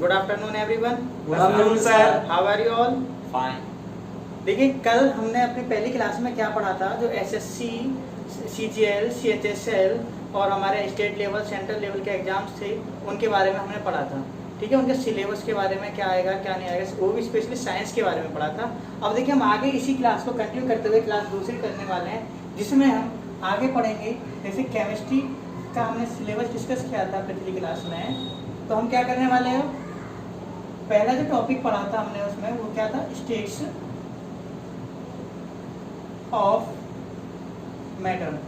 Good afternoon everyone. Good afternoon sir. How are you all? Fine. देखिए, कल हमने अपनी पहली क्लास में क्या पढ़ा था, जो एसएससी, सीजीएल, सीएचएसएल और हमारे स्टेट लेवल, सेंट्रल लेवल के एग्जाम्स थे, उनके बारे में हमने पढ़ा था। ठीक है, उनके सिलेबस के बारे में क्या आएगा क्या नहीं आएगा, वो भी स्पेशली साइंस के बारे में पढ़ा था। अब देखिए, हम आगे इसी क्लास को कंटिन्यू करते हुए क्लास दूसरी करने वाले हैं, जिसमें हम आगे पढ़ेंगे। जैसे केमिस्ट्री का हमने सिलेबस डिस्कस किया था पिछली क्लास में, तो हम क्या करने वाले हैं, पहला जो टॉपिक पढ़ा था हमने उसमें वो क्या था, स्टेट्स ऑफ मैटर।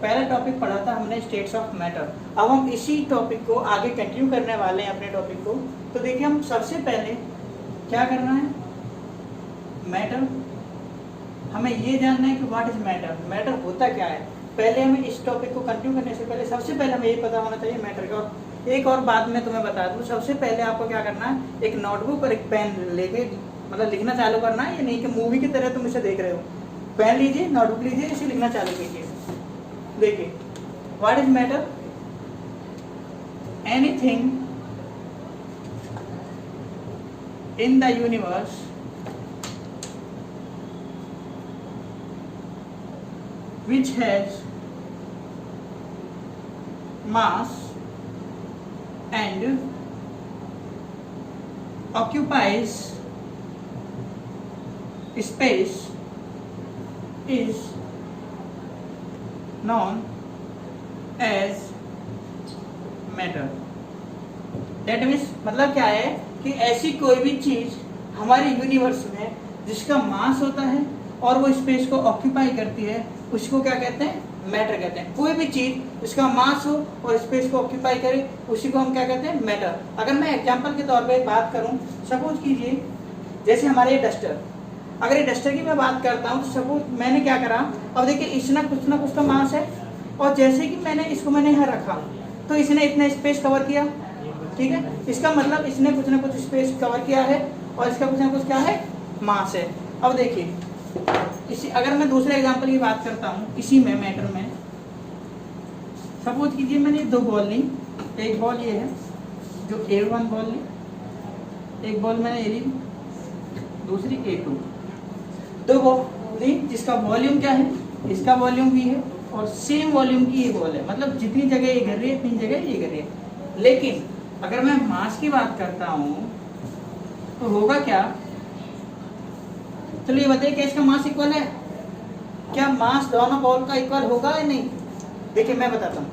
पहला टॉपिक पढ़ा था हमने स्टेट्स ऑफ मैटर। अब हम इसी टॉपिक को आगे कंटिन्यू करने वाले हैं अपने टॉपिक को। तो देखिए, हम सबसे पहले क्या करना है, मैटर। हमें ये जानना है कि व्हाट इज मैटर, मैटर होता क्या है। पहले हमें इस टॉपिक को कंटिन्यू करने से पहले सबसे पहले हमें ये पता होना चाहिए मैटर का। एक और बात मैं तुम्हें बता दूं, सबसे पहले आपको क्या करना है, एक नोटबुक और एक पेन लेके मतलब लिखना चालू करना है। ये नहीं कि मूवी की तरह तुम इसे देख रहे हो। पेन लीजिए, नोटबुक लीजिए, इसे लिखना चालू कीजिए। देखिए, what is matter, anything in the universe which has mass and occupies space is known as matter। That means मतलब क्या है कि ऐसी कोई भी चीज हमारे यूनिवर्स में जिसका मास होता है और वो स्पेस को ऑक्यूपाई करती है, उसको क्या कहते हैं, मैटर कहते हैं। कोई भी चीज उसका मास हो और स्पेस को ऑक्यूपाई करे, उसी को हम क्या कहते हैं, मैटर। अगर मैं एग्जांपल के तौर पे बात करूं, सपोज कीजिए जैसे हमारे डस्टर, अगर ये डस्टर की मैं बात करता हूं तो सपोज मैंने क्या करा, अब देखिए इसना कुछ तो मास है, और जैसे कि मैंने यहाँ रखा तो इसने इतना स्पेस कवर किया। ठीक है, इसका मतलब इसने कुछ ना कुछ स्पेस कवर किया है और इसका कुछ ना कुछ क्या है, मास है। अब देखिए इसी, अगर मैं दूसरे एग्जांपल की बात करता हूँ इसी में मैटर में, सपोज कीजिए मैंने दो बॉल ली, एक बॉल ये है जो A1 बॉल ली, एक बॉल मैंने ये ली, दूसरी A2। दो बॉल ली जिसका वॉल्यूम क्या है, इसका वॉल्यूम भी है और सेम वॉल्यूम की ये बॉल है, मतलब जितनी जगह ये गिर रही है इतनी जगह ये गिर रही है। लेकिन अगर मैं मास की बात करता हूँ तो होगा क्या, चलो ये बताइए क्या इसका मास इक्वल है, क्या मास दोनों बॉल का इक्वल होगा या नहीं। देखिए मैं बताता हूँ,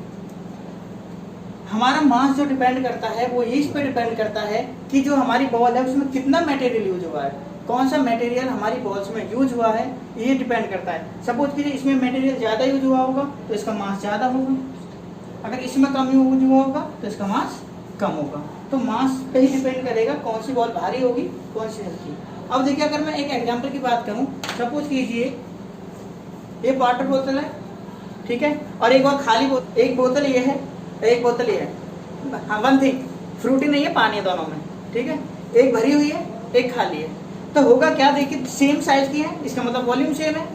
हमारा मास जो डिपेंड करता है वो इस पे डिपेंड करता है कि जो हमारी बॉल है उसमें कितना मटेरियल यूज हुआ है, कौन सा मटेरियल हमारी बॉल्स में यूज हुआ है, ये डिपेंड करता है। सपोज कीजिए इसमें मटेरियल ज़्यादा यूज हुआ होगा तो इसका मास ज़्यादा होगा, अगर इसमें कम यूज हुआ होगा तो इसका मास कम होगा। तो मास पे ही डिपेंड करेगा कौन सी बॉल भारी होगी कौन सी हल्की। अब देखिए, अगर मैं एक एग्जांपल की बात करूं, सपोज कीजिए ये वाटर बोतल है, ठीक है, और एक और खाली बोतल, एक बोतल ये है, एक बोतल ये है। हाँ, वन थिंग, फ्रूटी नहीं है, पानी है दोनों में, ठीक है, एक भरी हुई है एक खाली है। तो होगा क्या, देखिए सेम साइज की है, इसका मतलब वॉल्यूम सेम है,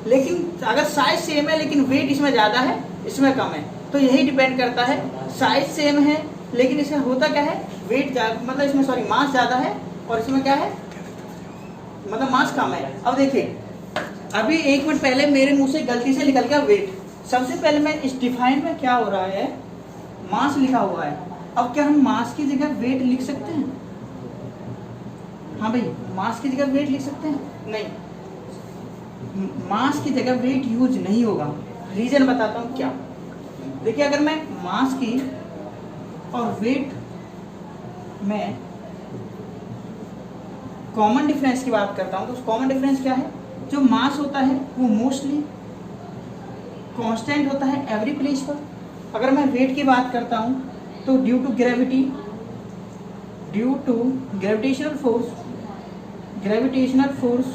लेकिन अगर साइज सेम है लेकिन वेट इसमें ज़्यादा है इसमें कम है, तो यही डिपेंड करता है। साइज सेम है लेकिन इसमें होता क्या है, वेट मतलब इसमें सॉरी मास ज़्यादा है और इसमें क्या है, मतलब मास कम है। अब देखिए, अभी एक मिनट पहले मेरे मुंह से गलती से निकल गया वेट। सबसे पहले मैं इस डिफाइन में क्या हो रहा है, मास लिखा हुआ है। अब क्या हम मास की जगह वेट लिख सकते हैं? हाँ भाई, मास की जगह वेट लिख सकते हैं? नहीं, मास की जगह वेट यूज नहीं होगा। रीजन बताता हूँ क्या। देखिए, अगर मैं मास की और वेट में कॉमन डिफरेंस की बात करता हूँ तो उस कॉमन डिफरेंस क्या है, जो मास होता है वो मोस्टली कांस्टेंट होता है एवरी प्लेस पर। अगर मैं वेट की बात करता हूँ तो ड्यू टू ग्रेविटेशनल फोर्स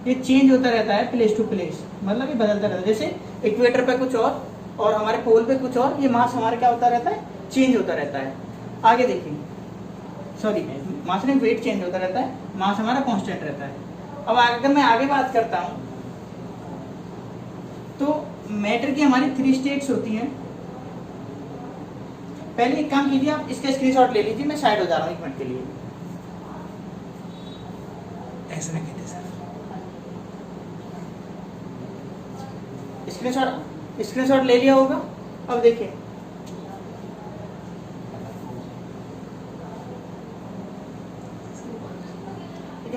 ये चेंज होता रहता है प्लेस टू प्लेस, मतलब ये बदलता रहता है। जैसे इक्वेटर पे कुछ और हमारे पोल पे कुछ और, ये मास हमारा क्या होता रहता है, चेंज होता रहता है। आगे देखिए, सॉरी मास में वेट चेंज होता रहता है, मास हमारा कांस्टेंट रहता है। अब अगर मैं आगे बात करता हूँ तो मैटर की हमारी 3 स्टेट्स होती हैं। पहले एक काम कीजिए, आप इसका स्क्रीनशॉट ले लीजिए, मैं साइड हो जा रहा हूँ 1 मिनट के लिए। ऐसे ना कहते सर, स्क्रीनशॉट ले लिया होगा। अब देखिए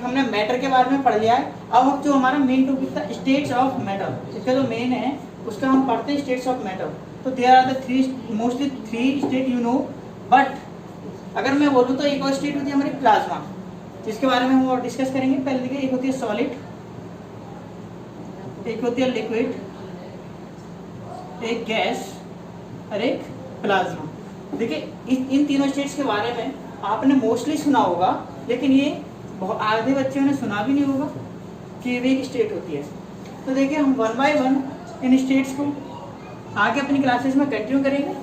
हमने मैटर के बारे में पढ़ लिया है। अब जो हमारा मेन टॉपिक था स्टेट्स ऑफ मैटर, इसका जो मेन है उसका हम पढ़ते हैं स्टेट्स ऑफ मैटर। तो there are the mostly three state you know, but अगर मैं बोलूँ तो एक और स्टेट होती है हमारी प्लाज्मा, जिसके बारे में हम और डिस्कस करेंगे। पहले देखिए, एक होती है सॉलिड, एक होती है लिक्विड, एक गैस और एक प्लाज्मा। देखिए इन तीनों स्टेट्स के बारे में आपने मोस्टली सुना होगा, लेकिन ये बहुत आधे बच्चों ने सुना भी नहीं होगा कि वे एक स्टेट होती है। तो देखिए हम 1 बाय 1 इन स्टेट्स को आगे अपनी क्लासेस में कंटिन्यू करेंगे।